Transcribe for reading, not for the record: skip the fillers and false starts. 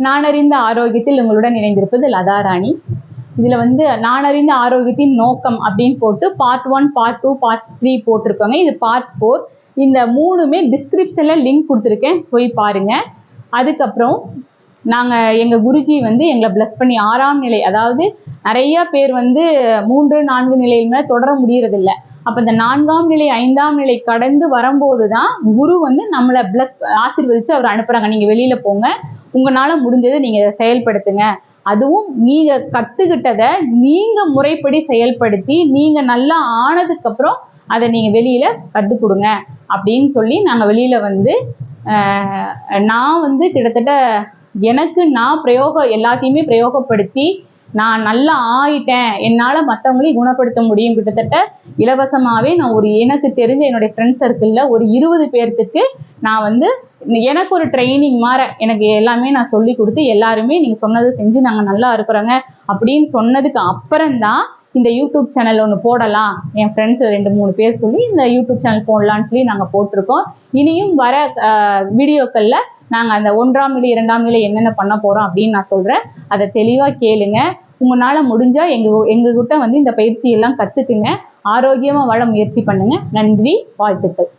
நானறிந்த ஆரோக்கியத்தில் உங்களுடன் இணைந்திருப்பது லதாராணி. இதுல நான் அறிந்த ஆரோக்கியத்தின் நோக்கம் அப்படின்னு போட்டு பார்ட் 1, பார்ட் 2, பார்ட் 3 போட்டிருக்கோங்க. இது பார்ட் 4. இந்த 3மே டிஸ்கிரிப்ஷன்ல லிங்க் கொடுத்துருக்கேன், போய் பாருங்க. அதுக்கப்புறம் எங்க குருஜி எங்களை பிளஸ் பண்ணி 6ஆம் நிலை, அதாவது நிறைய பேர் 3, 4 நிலையிலுமே தொடர முடியறதில்ல. அப்ப இந்த 4ஆம் நிலை 5ஆம் நிலை கடந்து வரும்போது தான் குரு நம்மளை ஆசீர்வதிச்சு அவர் அனுப்புறாங்க. நீங்க வெளியில போங்க, உங்களால முடிஞ்சதை நீங்க செயல்படுத்துங்க, அதுவும் நீங்க கத்துக்கிட்டதை நீங்க முறைப்படி செயல்படுத்தி நீங்க நல்லா ஆனதுக்கு அப்புறம் அதை நீங்க வெளியில கத்து கொடுங்க அப்படின்னு சொல்லி நாங்க வெளியில நான் கிட்டத்தட்ட எனக்கு எல்லாத்தையுமே பிரயோகப்படுத்தி நான் நல்லா ஆயிட்டேன். என்னால மற்றவங்களையும் குணப்படுத்த முடியும். கிட்டத்தட்ட இலவசமாவே நான் எனக்கு தெரிஞ்ச என்னுடைய ஃப்ரெண்ட் சர்க்கிள்ல ஒரு 20 பேர்த்துக்கு நான் எனக்கு ஒரு ட்ரைனிங் மாதிரி எனக்கு எல்லாமே நான் சொல்லி கொடுத்து எல்லாருமே நீங்க சொன்னதை செஞ்சு நாங்க நல்லா இருக்கிறோங்க அப்படின்னு சொன்னதுக்கு அப்புறம்தான் இந்த யூடியூப் சேனல் ஒன்று போடலாம், என் ஃப்ரெண்ட்ஸ் 2-3 பேர் சொல்லி இந்த யூடியூப் சேனல் போடலான்னு சொல்லி நாங்கள் போட்டிருக்கோம். இனியும் வர வீடியோக்கள்ல நாங்கள் அந்த 1ஆம் நிலை 2ஆம் நிலை என்னென்ன பண்ண போறோம் அப்படின்னு நான் சொல்றேன். அதை தெளிவா கேளுங்க. உங்களால முடிஞ்சா எங்ககிட்ட இந்த பயிற்சியெல்லாம் கத்துக்குங்க. ஆரோக்கியமா வாழ முயற்சி பண்ணுங்க. நன்றி, வாழ்த்துக்கள்.